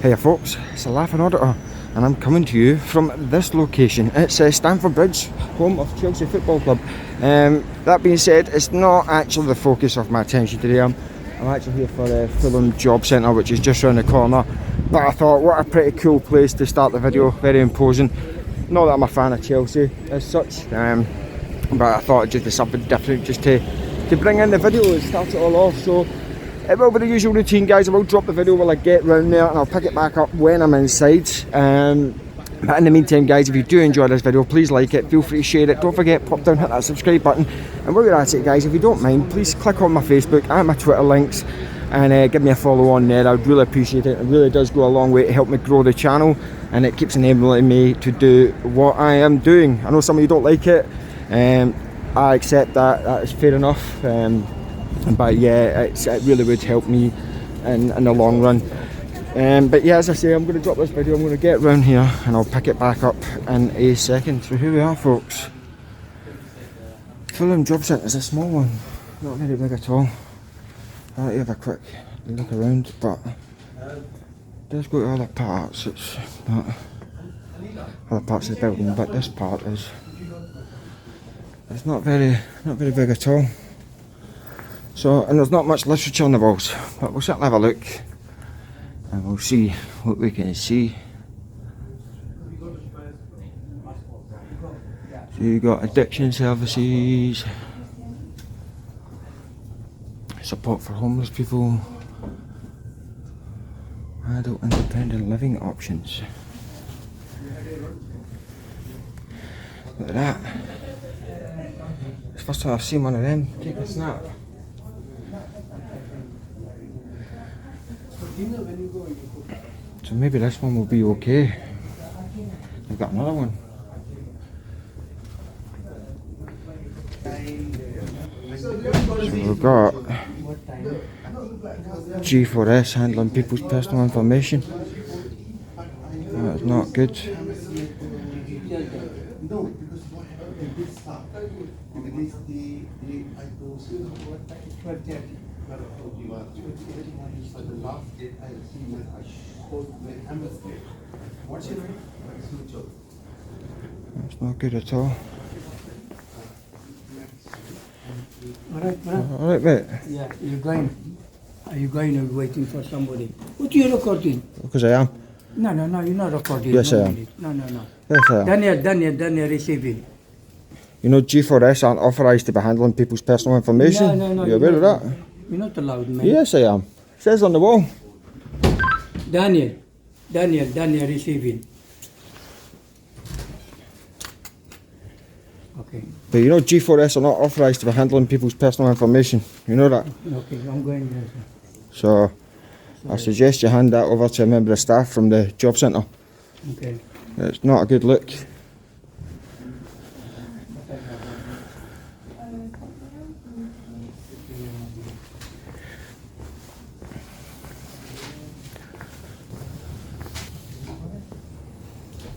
Hiya folks, it's the Laughing Auditor and I'm coming to you from this location. It's Stamford Bridge, home of Chelsea Football Club. That being said, it's not actually the focus of my attention today. I'm actually here for Fulham Job Centre, which is just around the corner. But I thought, what a pretty cool place to start the video, very imposing. Not that I'm a fan of Chelsea as such, but I thought it'd just be something different just to bring in the video and start it all off. So it will be the usual routine, guys. I will drop the video while I get round there and I'll pick it back up when I'm inside. But in the meantime, guys, if you do enjoy this video, please like it, feel free to share it. Don't forget, pop down, hit that subscribe button. And while you're at it, guys, if you don't mind, please click on my Facebook and my Twitter links and give me a follow on there. I'd really appreciate it. It really does go a long way to help me grow the channel, and it keeps enabling me to do what I am doing. I know some of you don't like it, I accept that, that is fair enough. But yeah, it really would help me in the long run. But yeah, as I say, I'm going to drop this video, I'm going to get round here and I'll pick it back up in a second. So here we are, folks. Fulham Job Centre is a small one, not very big at all. I'll have a quick look around, but it does go to other parts. It's not other parts of the building, but this part is, it's not very big at all. So, and there's not much literature on the walls, but we'll certainly have a look and we'll see what we can see. So you've got addiction services, support for homeless people, adult independent living options. Look at that. It's the first time I've seen one of them. Take a snap. So maybe this one will be okay. We've got another one. So we've got G4S handling people's personal information. That's not good. That's not good at all. Alright, mate. Yeah, you're going. Are you going or waiting for somebody? What are you recording? Because I am. No, you're not recording. Yes, I am. No. Yes, I am. Daniel receiving. You know, G4S aren't authorised to be handling people's personal information. No. You aware of that? You're not allowed, man. Yes, I am. It says on the wall. Daniel receiving. Okay. But you know, G4S are not authorised to be handling people's personal information. You know that? Okay, I'm going there. So, I suggest you hand that over to a member of staff from the job centre. Okay. It's not a good look.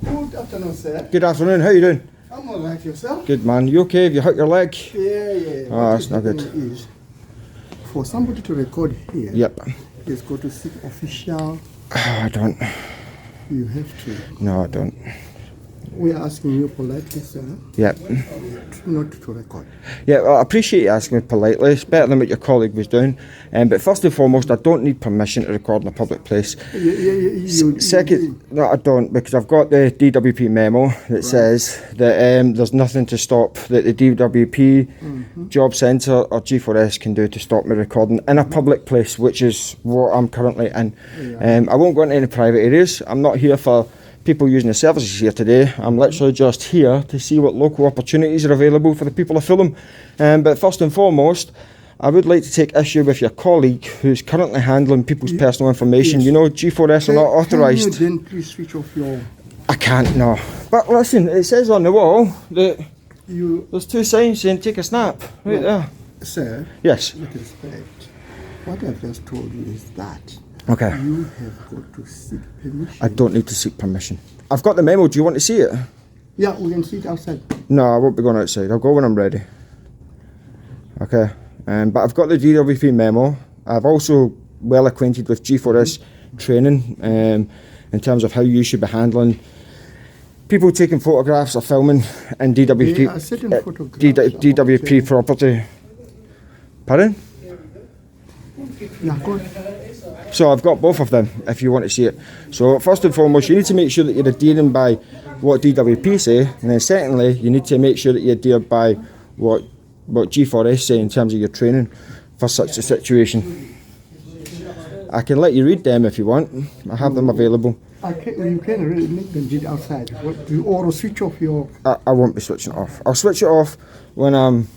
Good afternoon, sir. Good afternoon, how you doing? I'm alright, yourself? Good man, you okay? Have you hurt your leg? Yeah. Oh, that's not good. Is for somebody to record here, Yep. it's got to seek official. I don't. You have to. No, I don't. We are asking you politely, sir, Yep. not to record. Yeah, well, I appreciate you asking me politely. It's better than what your colleague was doing. But first and foremost, I don't need permission to record in a public place. Second, no, I don't, because I've got the DWP memo that says that there's nothing to stop that the DWP, Job Centre or G4S can do to stop me recording in a public place, which is what I'm currently in. I won't go into any private areas. I'm not here for people using the services here today. I'm literally just here to see what local opportunities are available for the people of Fulham. But first and foremost, I would like to take issue with your colleague who's currently handling people's personal information. Yes. You know, G4S are not authorised. Can you then please switch off your... I can't, no. But listen, it says on the wall that there's two signs saying take a snap. Right there. Sir, yes. With respect, what I've just told you is that okay. You have got to seek permission. I don't need to seek permission. I've got the memo. Do you want to see it? Yeah, we can see it outside. No, I won't be going outside. I'll go when I'm ready. Okay. But I've got the DWP memo. I've also well acquainted with G4S training in terms of how you should be handling people taking photographs or filming in DWP, There are certain photographs DWP property. Pardon? Yeah, go on. So I've got both of them if you want to see it. So first and foremost, you need to make sure that you're adhering by what DWP say, and then secondly, you need to make sure that you adhere by what G4S say in terms of your training for such a situation. I can let you read them if you want. I have them available. You can really make them read outside. Or switch off your... I won't be switching it off. I'll switch it off when I'm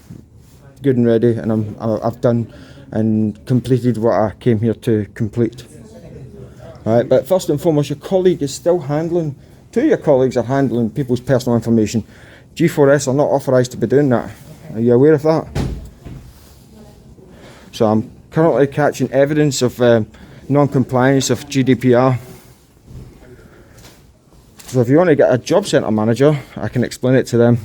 good and ready and I've done and completed what I came here to complete. Alright, but first and foremost, your colleague is still handling, two of your colleagues are handling people's personal information. G4S are not authorised to be doing that. Are you aware of that? So I'm currently catching evidence of non-compliance of GDPR. So if you want to get a job centre manager, I can explain it to them.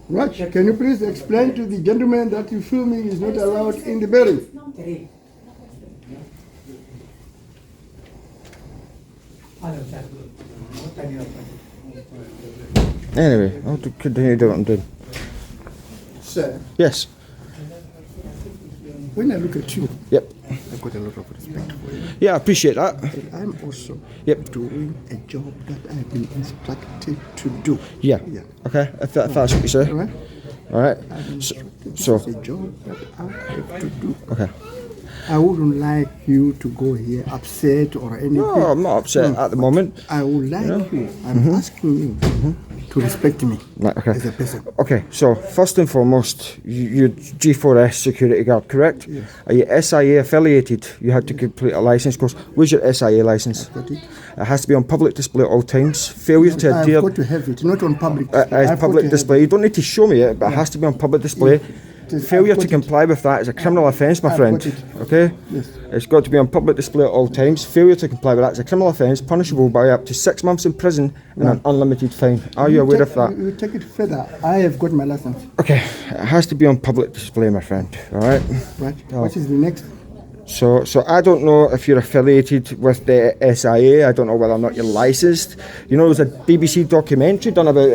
Raj, can you please explain to the gentleman that the filming is not allowed in the building? Anyway, I'll continue doing what I'm doing. Sir, Yes. when I look at you, Yep. I've got a lot of respect for you. Yeah, I appreciate that. But I'm also Yep. doing a job that I've been instructed to do. Yeah. Yeah. Okay, if that's what you say. All right? Alright. I've been instructed. So- It's a job that I have to do. Okay. I wouldn't like you to go here upset or anything. No, I'm not upset at the moment. I would like you. I'm asking you to respect me Right, okay. as a person. Okay, so first and foremost, you're G4S security guard, correct? Yes. Are you SIA affiliated? You had to complete a licence course. Where's your SIA licence? Got it? It has to be on public display at all times. Failure to adhere I've got to have it, not on public. as I've got public to display. You don't need to show me it, but it has to be on public display. Failure I've to got it. comply with that is a criminal offence, my I've friend. got it. Okay? Yes. It's got to be on public display at all times. Failure to comply with that is a criminal offence, punishable by up to 6 months in prison and an unlimited fine. Are you aware of that? You take it further. I have got my license. Okay, it has to be on public display, my friend. All right. Right. What is the next? So I don't know if you're affiliated with the SIA. I don't know whether or not you're licensed. You know, there's a BBC documentary done about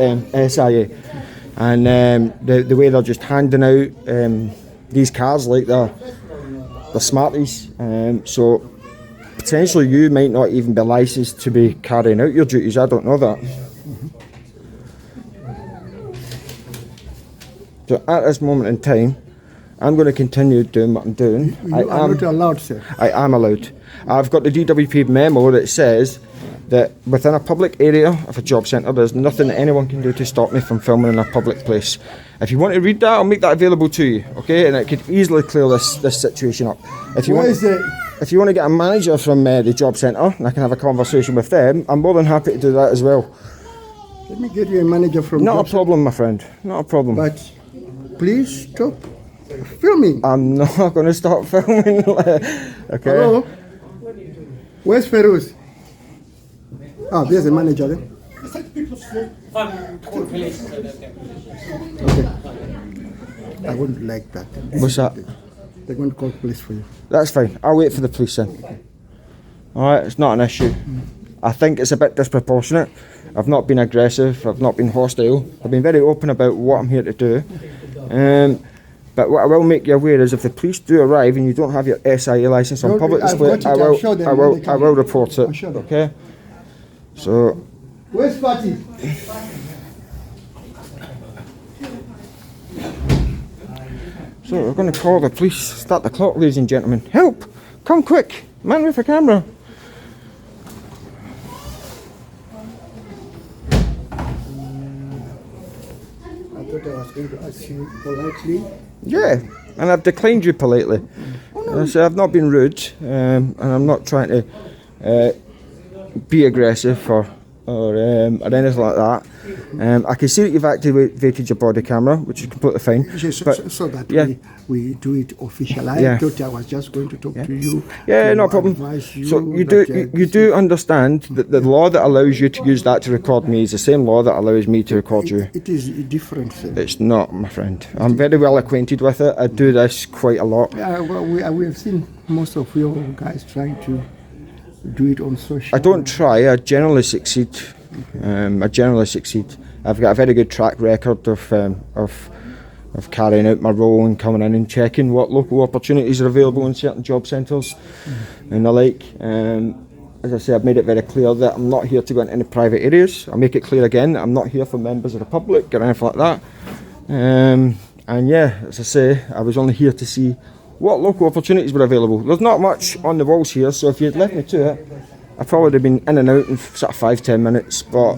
SIA, and the way they're just handing out these cards like the Smarties. So potentially you might not even be licensed to be carrying out your duties. I don't know that. So at this moment in time, I'm going to continue doing what I'm doing. You are not allowed, sir. I am allowed. I've got the DWP memo that says that within a public area of a job centre, there's nothing that anyone can do to stop me from filming in a public place. If you want to read that, I'll make that available to you, okay? And it could easily clear this situation up. If you want to get a manager from the job centre, and I can have a conversation with them, I'm more than happy to do that as well. Let me get you a manager from. Not a job problem, my friend. Not a problem. center. But please stop filming. I'm not going to stop filming. Okay. Hello. Where's Feroz? Oh, there's a manager there. Okay. I wouldn't like that. What's that? They're going to call police for you. That's fine. I'll wait for the police then. Alright, it's not an issue. I think it's a bit disproportionate. I've not been aggressive, I've not been hostile. I've been very open about what I'm here to do. But what I will make you aware is if the police do arrive and you don't have your SIA licence on No, public I've display, got it. I'll show them when they I come. will report it. I'll show them. Okay? So Where's Fatih? So we're going to call the police. Start the clock, ladies and gentlemen. Help! Come quick! Man with a camera. I thought I was going to ask you politely. Yeah, and I've declined you politely. So I've not been rude, and I'm not trying to be aggressive or anything like that. I can see that you've activated your body camera, which is completely fine. So that yeah. we do it official. I Yeah. thought I was just going to talk to you. Yeah, to no problem. advise you So you that, do you do understand that the law that allows you to use that to record me is the same law that allows me to record you. It is a different thing. It's not, my friend. I'm very well acquainted with it. I do this quite a lot. Yeah, well, we have seen most of your guys trying to do it on social. I don't try. I generally succeed. I generally succeed. I've got a very good track record of carrying out my role and coming in and checking what local opportunities are available in certain job centres and the like. As I say, I've made it very clear that I'm not here to go into any private areas. I'll make it clear again, I'm not here for members of the public or anything like that. And yeah, as I say, I was only here to see what local opportunities were available. There's not much on the walls here, so if you'd left me to it, I probably would have been in and out in sort of 5-10 minutes. But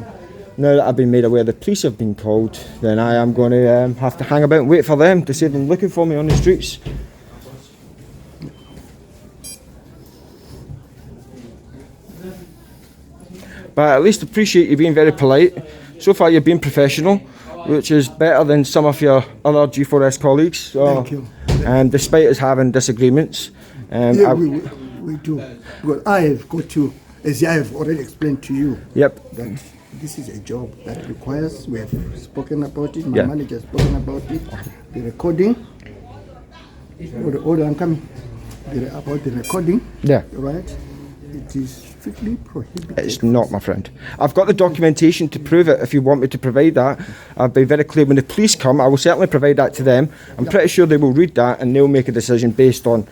now that I've been made aware the police have been called, then I am going to have to hang about and wait for them to see them looking for me on the streets. But I at least appreciate you being very polite. So far you've been professional, which is better than some of your other G4S colleagues. So, Thank you. Despite us having disagreements. Yeah, we do. Because I have got to, as I have already explained to you, Yep. that this is a job that requires, we have spoken about it, my Yeah. manager has spoken about it, the recording, order I'm coming, about the recording, Yeah. right? It is strictly prohibited. It's not, my friend. I've got the documentation to prove it if you want me to provide that. I'll be very clear. When the police come, I will certainly provide that to them. I'm pretty sure they will read that and they'll make a decision based on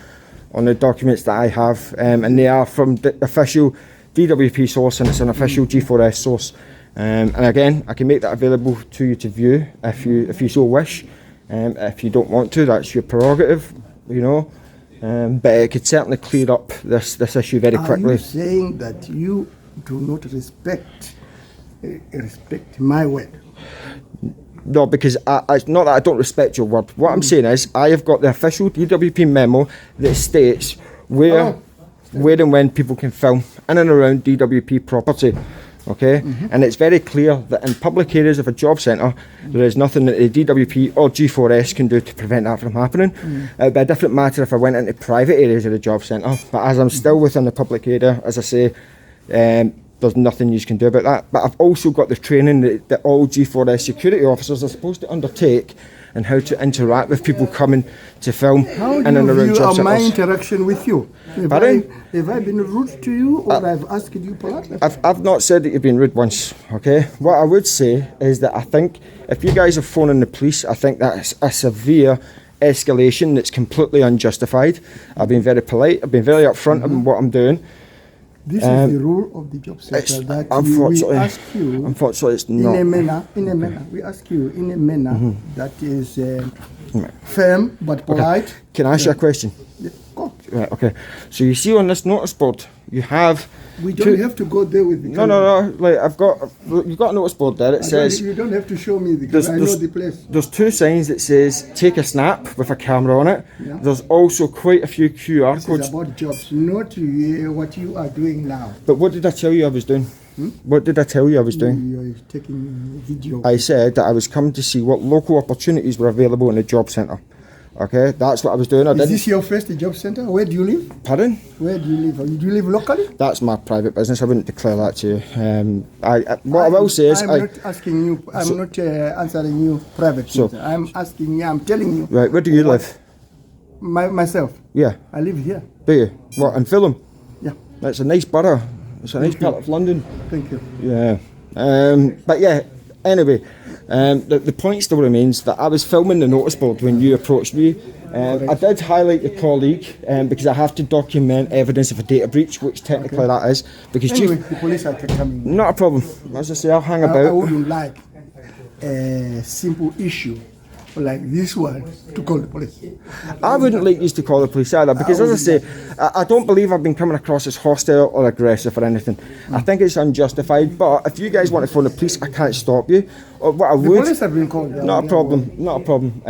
the documents that I have. And they are from the official DWP source and it's an official G4S source. And again, I can make that available to you to view if you so wish. If you don't want to, that's your prerogative, you know. But it could certainly clear up this issue very quickly. Are you saying that you do not respect my word? No, because it's not that I don't respect your word. What I'm saying is, I have got the official DWP memo that states where and when people can film in and around DWP property. Okay, and it's very clear that in public areas of a job centre, there is nothing that the DWP or G4S can do to prevent that from happening. It would be a different matter if I went into private areas of the job centre, but as I'm still within the public area, as I say, there's nothing you can do about that. But I've also got the training that all G4S security officers are supposed to undertake and how to interact with people coming to film How in do and you around view job my centres. interaction with you? Pardon? Have I been rude to you or I've asked you politely? I've not said that you've been rude once, okay? What I would say is that I think if you guys are phoning the police, I think that's a severe escalation that's completely unjustified. I've been very polite, I've been very upfront about what I'm doing. This is the rule of the job centre that we ask you Unfortunately, it's not. in a manner. We ask you in a manner that is firm but polite. Can I ask you a question? Yeah, go. Right, okay. So you see on this notice board, you have... We don't have to go there with the No. Like you've got a notice board there. It says you don't have to show me because I know the place. there's two signs that says take a snap with a camera on it. Yeah. There's also quite a few QR This codes. is about jobs, not what you are doing now. But what did I tell you I was doing? What did I tell you I was doing? You're taking video. I said that I was coming to see what local opportunities were available in the job centre. Okay, that's what I was doing. Is this your first job centre? Where do you live? Pardon? Where do you live? Do you live locally? That's my private business. I wouldn't declare that to you. What I will say is, I'm not asking you. I'm not answering you private. So- I'm asking you. I'm telling you. right, where do you live? Myself. Yeah, I live here. do you? What, in Fulham? Yeah. That's a nice borough. It's a nice part of London. Thank you. Yeah. But yeah, anyway, the point still remains that I was filming the notice board when you approached me. I did highlight your colleague because I have to document evidence of a data breach, which technically that is. Because Anyway, the police are coming. not a problem. As I say, I'll hang I about. wouldn't like a simple issue like this one to call the police. I wouldn't like you to call the police either because, as I say, I don't believe I've been coming across as hostile or aggressive or anything. I think it's unjustified, but if you guys want to phone the police, I can't stop you. Or what I The would... police have been called. Not a problem, not a problem.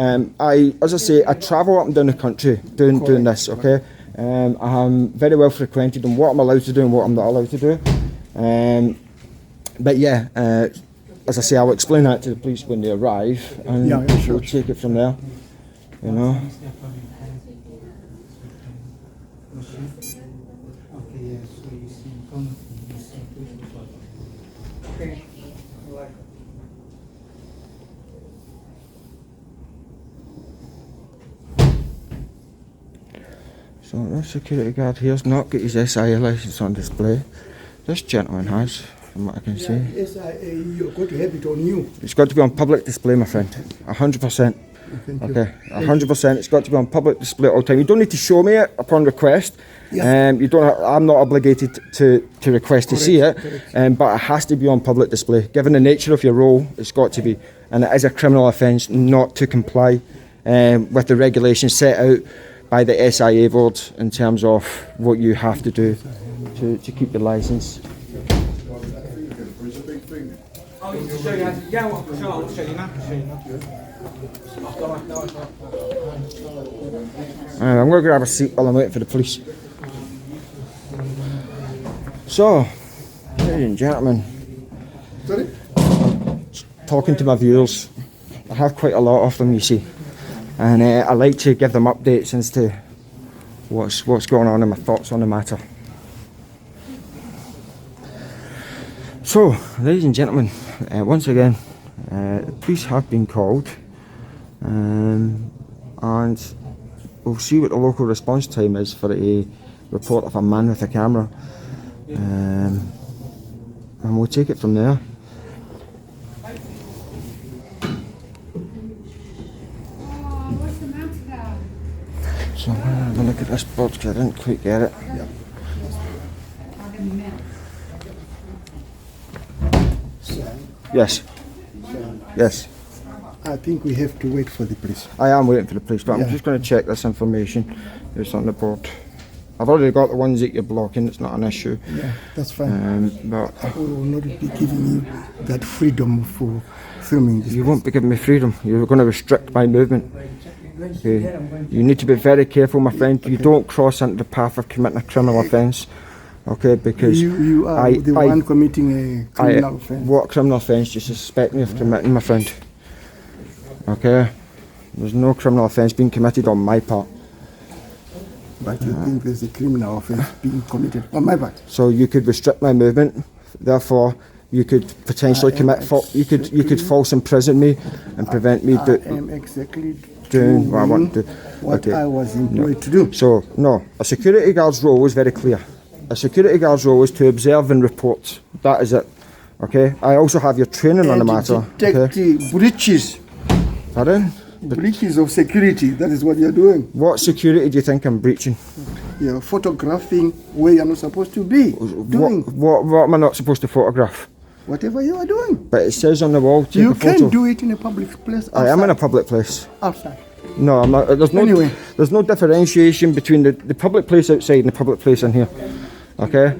As I say, I travel up and down the country doing this, okay? I'm very well frequented in what I'm allowed to do and what I'm not allowed to do. But yeah, as I say, I'll explain that to the police when they arrive, and Yeah, yeah, sure, we'll take it from there. You know. So that security guard here's not got his SIA licence on display. This gentleman has, from what I can see. Yes, you're going to have it on you. It's got to be on public display, my friend. 100%. Thank you. Okay, 100%. It's got to be on public display all the time. You don't need to show me it upon request. Yeah. You don't. I'm not obligated to request to see it. But it has to be on public display. Given the nature of your role, it's got to be, and it is a criminal offence not to comply with the regulations set out by the SIA board in terms of what you have to do to keep your licence. I'm going to grab a seat while I'm waiting for the police. So, ladies and gentlemen, Sorry? talking to my viewers, I have quite a lot of them, you see, and I like to give them updates as to what's going on and my thoughts on the matter. So, ladies and gentlemen, once again, the police have been called, and we'll see what the local response time is for a report of a man with a camera, and we'll take it from there. So I'm going to have a look at this board because I didn't quite get it. Yeah. Yes. Yes. I think we have to wait for the police. I am waiting for the police, but I'm Yeah. just going to check this information that's on the board. I've already got the ones that you're blocking, it's not an issue. Yeah, that's fine. But We will not be giving you that freedom for filming this. you won't be giving me freedom. You're going to restrict my movement. Okay. You need to be very careful, my friend. You don't cross into the path of committing a criminal offence. Okay, because You are the one committing a criminal offence. What criminal offence do you suspect me of committing, my friend? Okay, there's no criminal offence being committed on my part. But you think there's a criminal offence being committed on my part? So you could restrict my movement. Therefore, you could potentially you could false imprison me and prevent me I am exactly doing what I want to do. What Okay. I was employed to do. So no, a security guard's role is very clear. A security guard's role is to observe and report. That is it. Okay. I also have your training on the matter. Detect Okay. the breaches. Pardon? Breaches of security. That is what you're doing. What security do you think I'm breaching? You're photographing where you're not supposed to be doing. What am I not supposed to photograph? Whatever you are doing. But it says on the wall, take You a photo. can do it in a public place. Outside. I am in a public place. Outside. No, I'm not. Anyway. There's no differentiation between the public place outside and the public place in here. Okay?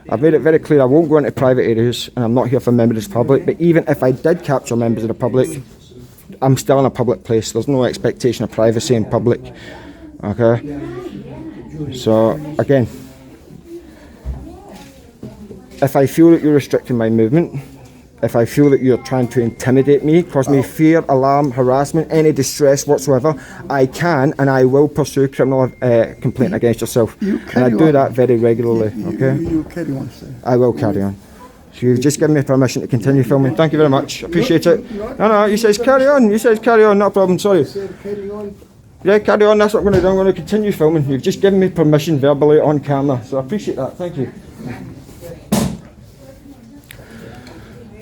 I've made it very clear I won't go into private areas, and I'm not here for members of the public. But even if I did capture members of the public, I'm still in a public place. There's no expectation of privacy in public. Okay? So, again, if I feel that you're restricting my movement, if I feel that you're trying to intimidate me, cause me fear, alarm, harassment, any distress whatsoever, I can and I will pursue criminal complaint against yourself. And I do that very regularly, okay? You carry on, sir. I will carry on. So you've just given me permission to continue filming. Thank you very much. Appreciate it. No, you says carry on. You says carry on, not a problem, sorry. Carry on. Yeah, carry on, that's what I'm going to do. I'm going to continue filming. You've just given me permission verbally on camera, so I appreciate that. Thank you.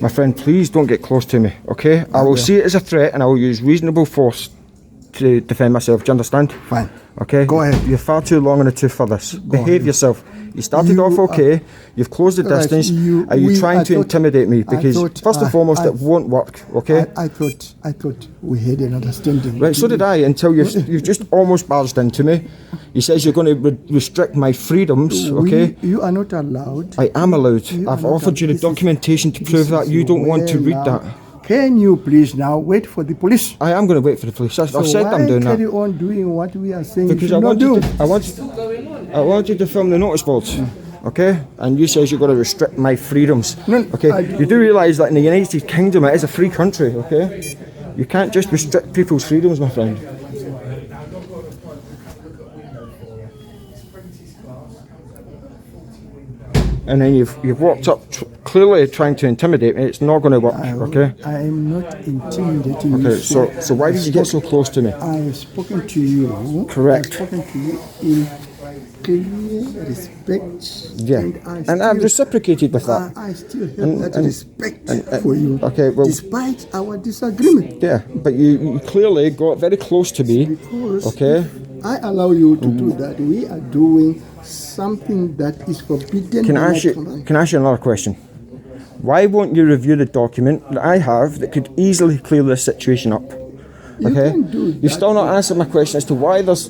My friend, please don't get close to me, okay? I will see it as a threat and I will use reasonable force to defend myself. Do you understand? Fine. Okay? Go ahead. You're far too long in the tooth for this. Behave yourself. You started off okay. You've closed the Right, distance. Are you trying to intimidate me? Because first and foremost, it won't work, okay? I thought we had an understanding. Right, so did I, until you've just almost barged into me. He says you're going to restrict my freedoms, okay? You are not allowed. I am allowed. You I've are not offered you the this is- documentation to this prove that. is You don't want to where read now- that. Can you please now wait for the police? I am going to wait for the police. I've said why I'm doing carry that. on doing what we are saying Because you I should not want do? you to, I want you to film the notice boards. okay? And you says you're going to restrict my freedoms, No, okay? I- You do realise that in the United Kingdom it is a free country, okay? You can't just restrict people's freedoms, my friend. And then you've walked up clearly trying to intimidate me. It's not going to work, okay? I am not intimidating you. Okay, so why did you get so close to me? I have spoken to you. Correct. I've spoken to you in clear respect. Yeah, and I've reciprocated with that. I still have that respect and- for you. okay, well- despite our disagreement. Yeah, but you clearly got very close to me, Because okay? I allow you to do that. We are doing something that is forbidden. Can I by ask you? command. Can I ask you another question? Why won't you review the document that I have that could easily clear this situation up? You Okay, can do you've that. still not answered my question as to why there's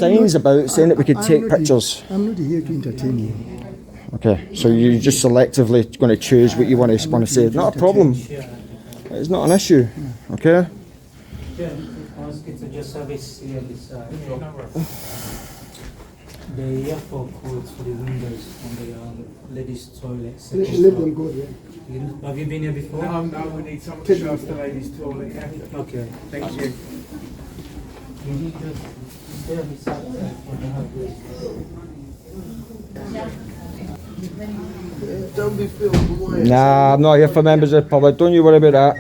signs about saying that we could take pictures. I'm not here to entertain you. Okay, so you're just selectively going to choose what you want to say. Not a problem. It's not an issue. Okay. Ask it to just service here this the airport codes for the windows on the ladies' toilet. Let them go there. Have you been here before? No, we need someone to show us the ladies' toilet. Yeah. Okay. Thank you. You need to stay beside for the hardware. Don't be filmed, boy. Nah, I'm not here for members of the public. Don't you worry about that.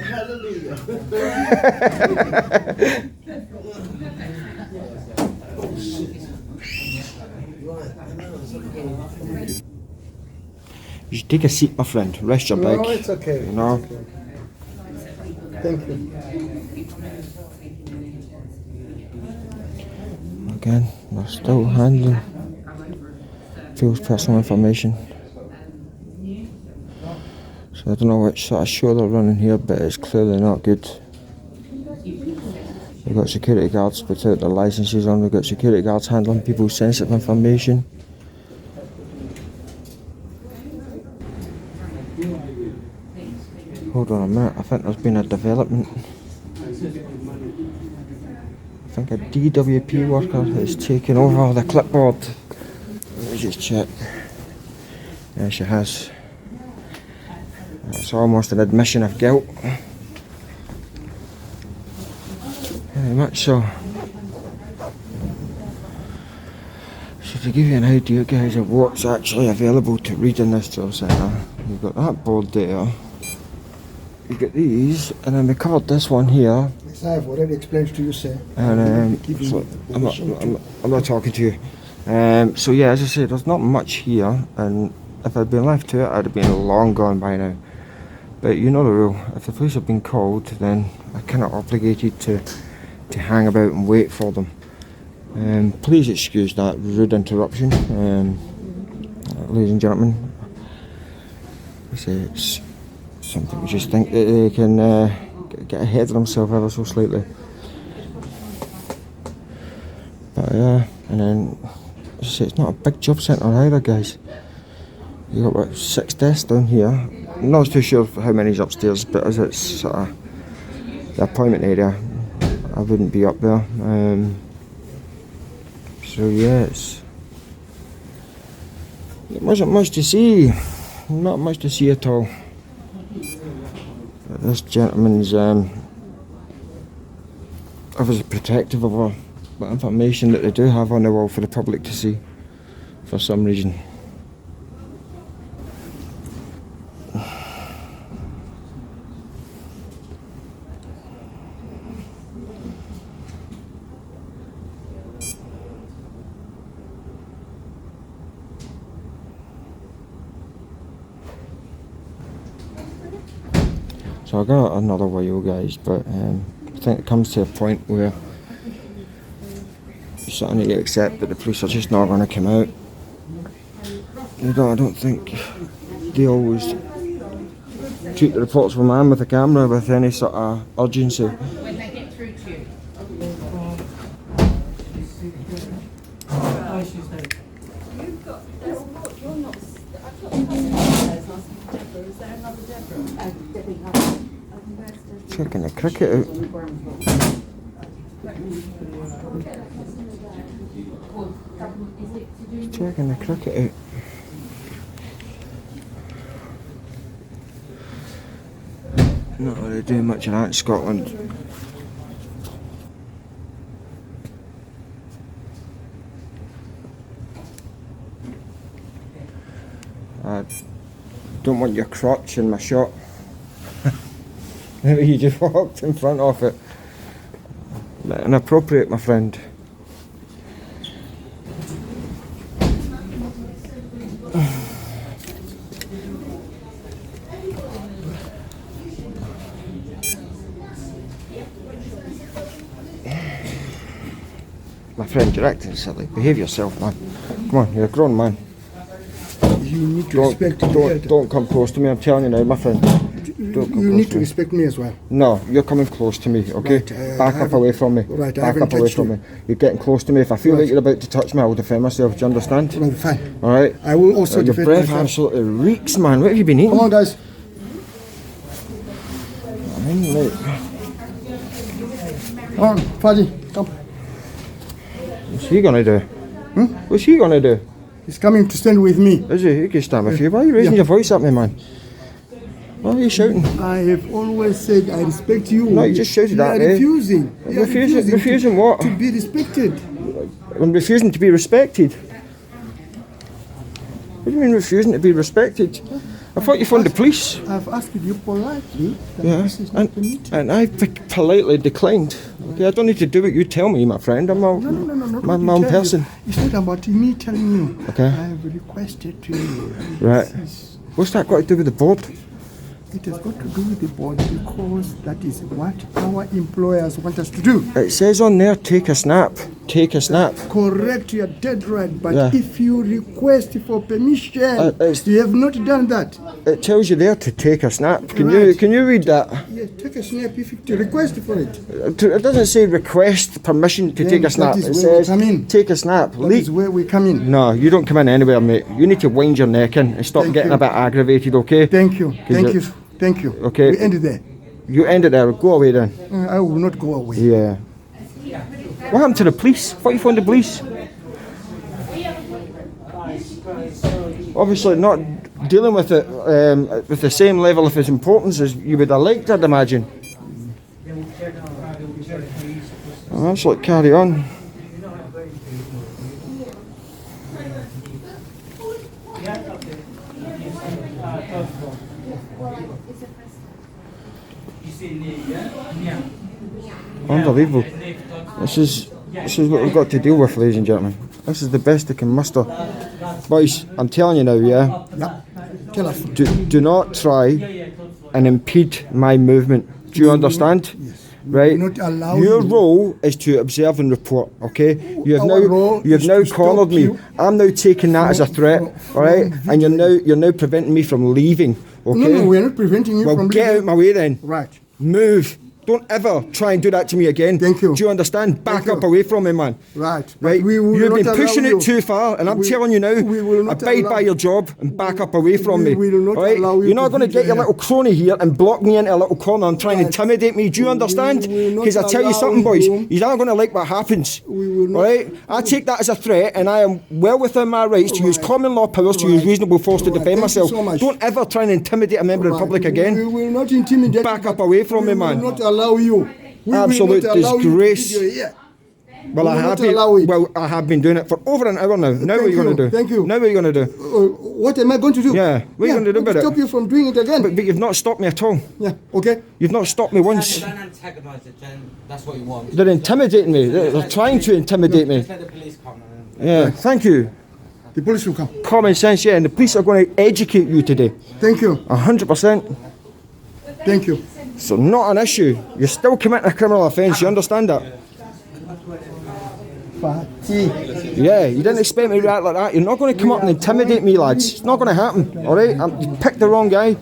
You should take a seat, my friend. Rest your No, leg. it's okay. You know. Thank you. Again, we're still handling people's personal information. So I don't know which sort of show they're running here, but it's clearly not good. We've got security guards without their licences on. We've got security guards handling people's sensitive information. Hold on a minute, I think there's been a development. I think a DWP worker has taken over the clipboard. Let me just check. Yeah, she has. It's almost an admission of guilt. Very much so. So to give you an idea, guys, of what's actually available to read in this job centre, you've got that board there. You get these, and then we covered this one here. Yes, I've already explained to you, sir. And Give you so the I'm permission to- I'm not talking to you. So yeah, as I said, there's not much here, and if I'd been left to it, I'd have been long gone by now. But you know the rule. If the police have been called, then I'm kind of obligated to hang about and wait for them. Please excuse that rude interruption, ladies and gentlemen. I say it's something we just think that they can get ahead of themselves ever so slightly. But yeah, and then as I say, it's not a big job centre either, guys. You got about 6 desks down here. I'm not too sure how many's upstairs, but as it's sort of the appointment area, I wouldn't be up there. So yeah, there wasn't much to see. Not much to see at all. But this gentleman's obviously protective of what information that they do have on the wall for the public to see, for some reason. So I got another while, guys, but I think it comes to a point where you sort of need to accept that the police are just not going to come out. I don't think they always treat the reports of a man with a camera with any sort of urgency. When they get through to you. Checking the cricket out. Checking the cricket out. Not really doing much of that in Scotland. I don't want your crotch in my shot. Maybe you just walked in front of it. Bit inappropriate, my friend. My friend, you're acting silly. Behave yourself, man. Come on, you're a grown man. You need to respect the elder. Don't come close to me, I'm telling you now, my friend. Don't come You close need to to me. respect me as well. No, you're coming close to me, okay? Right, Back up away from me. Right, I Back haven't up away touched from you. me. You're getting close to me. If I feel Right. like you're about to touch me, I'll defend myself. Do you understand? Right, fine. Alright? I will also Your defend breath myself. absolutely reeks, man. What have you been eating? Come on, guys. I mean, like, Come on, Fadi, come. what's he gonna do? What's he gonna do? He's coming to stand with me. Is he? He can stand with you. Why are you raising Yeah. your voice at me, man? Why are you shouting? I have always said I respect you. No, you just shouted You at are me. refusing. You are Refusing to, what? To be respected. I'm refusing to be respected. What do you mean refusing to be respected? I thought you phoned the police. I've asked you politely that Yeah, this is not permitted. and I politely declined. Okay, I don't need to do what you tell me, my friend. I'm a, No, not my what you own tell person. you. It's not about me telling you. Okay. I have requested to you. Right. This is- What's that got to do with the board? It has got to do with the board because that is what our employers want us to do. It says on there, take a snap. Take a snap. Correct, you are dead right. But Yeah. if you request for permission, it's- you have not done that. It tells you there to take a snap. Can Right. you read that? Yes, take a snap if you request for it. It doesn't say request permission to Then take a that snap. is It where we says come in. take a snap. That is where we come in. No, you don't come in anywhere, mate. You need to wind your neck in and stop Thank getting you. a bit aggravated, okay? Thank you. Thank it- you. Thank you. Okay. We end it there. You ended there. Go away then. I will not go away. Yeah. What happened to the police? What you phoned the police? Obviously not dealing with it with the same level of its importance as you would have liked, I'd imagine. Oh, that's like carry on. Unbelievable. This is what we've got to deal with, ladies and gentlemen. This is the best they can muster. Boys, I'm telling you now, yeah? Yeah. Tell us. Do not try and impede my movement. Do you understand? Yes. Right? will not allow Your you. role is to observe and report, okay? You have Our now role you have is now to cornered stop me. you I'm now taking that as a threat, from alright? And you're now preventing me from leaving. Okay? No, we're not preventing you well, from get out leaving. my way then. Right. Move. Don't ever try and do that to me again. Thank you. Do you understand? Back Thank up you. away from me, man. Right. Right? We will You've not been pushing allow it too far, and I'm We- telling you now, we will not abide allow- by your job and back up away from We me. will not alright? allow you You're not to going to video get your here. little crony here and block me into a little corner and try and Right. intimidate me. Do you We understand? will not Because I tell you allow something, boys, you- you're not going to like what happens. We will not- Alright? I take that as a threat, and I am well within my rights to use Right. common law powers to use Right. reasonable force to Right. defend Thank you myself. so much. Don't ever try and intimidate a member of the Right. public We again. will not intimidate. Back you, up but away from me, we man. will not allow you. We Absolute will not allow disgrace. You to video here. Well, We I will have not been. allow it. Well, I have been doing it for over an hour now. Now what are you you, going to do? thank you. Now what are you going to do? What am I going to do? Yeah, what are you going to do about it? Stop you from doing it again. But you've not stopped me at all. Yeah. Okay. You've not stopped me once. Don't antagonise it, Jen. That's what you want. They're intimidating me. They're trying to intimidate me. Just let the police come and Yeah, thank you. The police will come. Common sense, yeah, and the police are going to educate you today. Thank you. 100%. Thank you. So not an issue. You're still committing a criminal offence, you understand that? Fati. Yeah, you didn't expect me to react like that. You're not going to come up and intimidate me, lads. It's not going to happen, alright? You picked the wrong guy,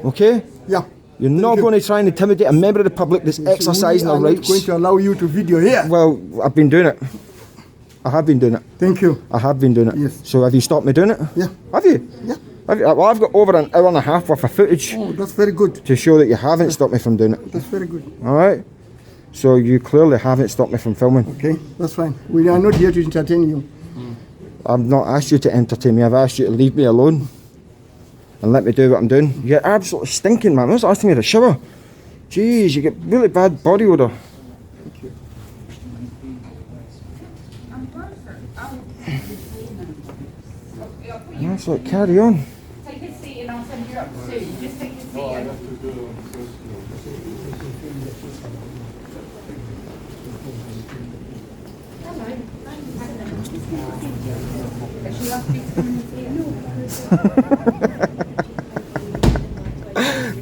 okay? Yeah. You're not going to try and intimidate a member of the public that's exercising their we are not rights. going to allow you to video here. Well, I've been doing it. I have been doing it. Thank you. I have been doing it. Yes. So have you stopped me doing it? Yeah. Have you? Yeah. Have you? Well, I've got over an hour and a half worth of footage Oh, that's very good. to show that you haven't stopped me from doing it. That's very good. All right. So you clearly haven't stopped me from filming. Okay, that's fine. We are not here to entertain you. I've not asked you to entertain me, I've asked you to leave me alone and let me do what I'm doing. You're absolutely stinking, man. When's the last time you had a shower? Jeez, you get really bad body odour. That's like, carry on. Take a seat and I'll send you up soon. Just take a seat.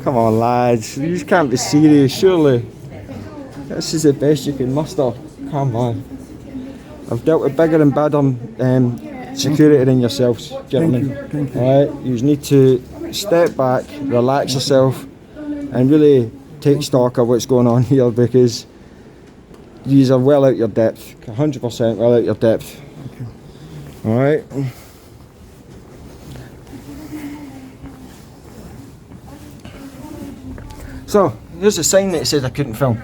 Come on, lads. You just can't be serious, surely. This is the best you can muster. Come on. I've dealt with bigger and badder security than yourselves, gentlemen. Thank you. Alright, you need to step back, relax yourself, and really take stock of what's going on here, because these are well out your depth. 100% well out your depth. Alright. So, here's a sign that says I couldn't film.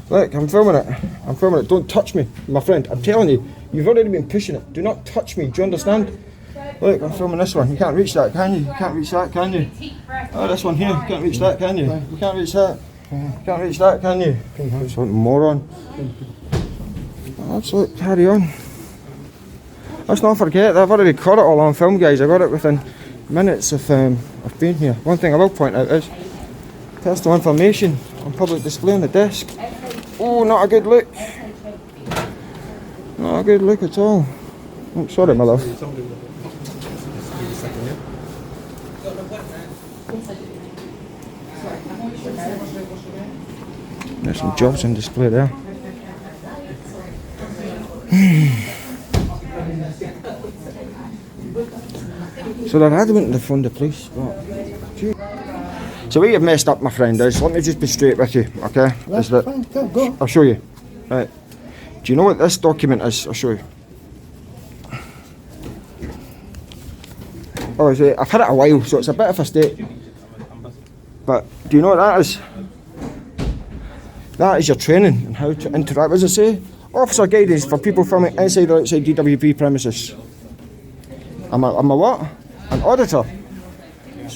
Look, I'm filming it. I'm filming it. Don't touch me, my friend. I'm telling you, you've already been pushing it. Do not touch me. Do you understand? Look, I'm filming this one. You can't reach that, can you? You can't reach that, can you? Oh, this one here. You can't reach that, can you? You can't reach that. You can't reach that, can you? What a moron. Absolute carry on. Let's not forget that I've already caught it all on film, guys. I got it within minutes of being here. One thing I will point out is personal information on public display on the desk. Oh, not a good look. Not a good look at all. Oh, sorry, my love. There's some jobs on display there. So they're adamant to phone the police, but so what you've messed up, my friend, is, let me just be straight with you, okay? That's Is that, fine. Go. I'll show you. Right. Do you know what this document is? I'll show you. Oh, I've had it a while, so it's a bit of a state. But do you know what that is? That is your training and how to interact. What does it say? Officer guidance for people filming inside or outside DWP premises. I'm a what? An auditor.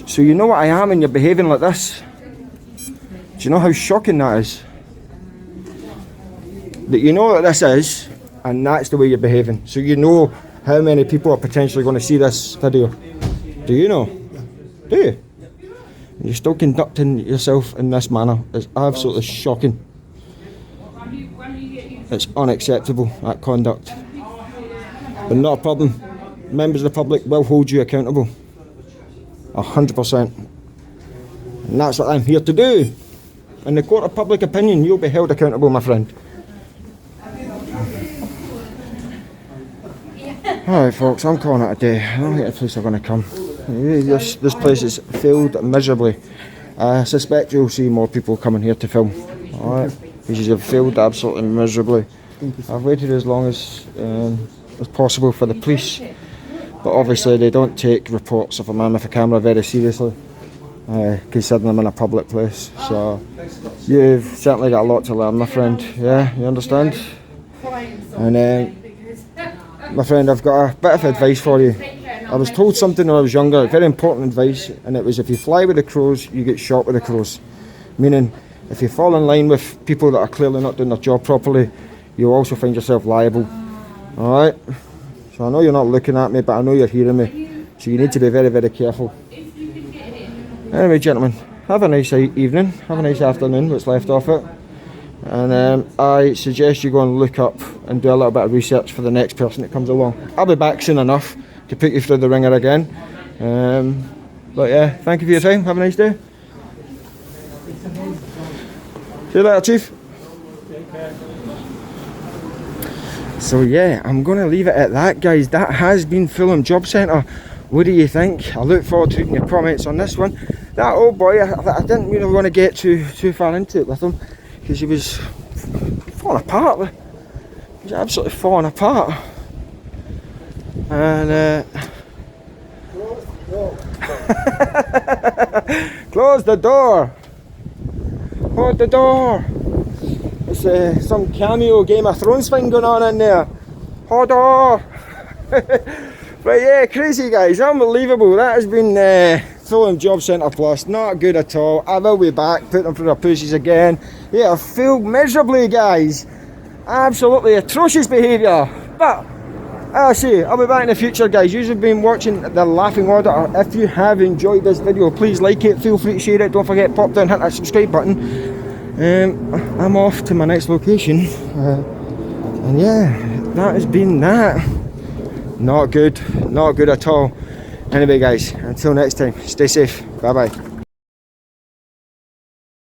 So you know what I am and you're behaving like this. Do you know how shocking that is? That you know what this is and that's the way you're behaving. So you know how many people are potentially going to see this video. Do you know? Do you? And you're still conducting yourself in this manner. It's absolutely shocking. It's unacceptable, that conduct. But not a problem. Members of the public will hold you accountable. 100%. And that's what I'm here to do. In the court of public opinion, you'll be held accountable, my friend. Alright folks, I'm calling it a day. I don't think the police are going to come. This place has failed miserably. I suspect you'll see more people coming here to film. Alright, because you've failed absolutely miserably. I've waited as long as possible for the police. But obviously they don't take reports of a man with a camera very seriously, considering I'm in a public place. So you've certainly got a lot to learn, my friend. Yeah, you understand? And my friend, I've got a bit of advice for you. I was told something when I was younger, very important advice, and it was if you fly with the crows, you get shot with the crows. Meaning, if you fall in line with people that are clearly not doing their job properly, you'll also find yourself liable. Alright? So I know you're not looking at me, but I know you're hearing me. So you need to be very, very careful. Anyway, gentlemen, have a nice evening, have a nice afternoon, what's left of it. And I suggest you go and look up and do a little bit of research for the next person that comes along. I'll be back soon enough to put you through the ringer again. But yeah, thank you for your time, have a nice day. See you later, Chief. So yeah, I'm going to leave it at that, guys. That has been Fulham Job Centre. What do you think? I look forward to reading your comments on this one. That old boy, I didn't really want to get too far into it with him, because he was falling apart. He was absolutely falling apart. And close the door. Hold the door. There's some cameo Game of Thrones thing going on in there. Hodor! But yeah, crazy guys, unbelievable. That has been Fulham Job Centre Plus. Not good at all. I will be back, put them through their pussies again. Yeah, I've failed miserably, guys. Absolutely atrocious behaviour. But I'll say, I'll be back in the future, guys. You've been watching The Laughing Order. If you have enjoyed this video, please like it. Feel free to share it. Don't forget, pop down, hit that subscribe button. I'm off to my next location. And yeah, that has been that. Not good at all. Anyway, guys, until next time, stay safe. Bye bye.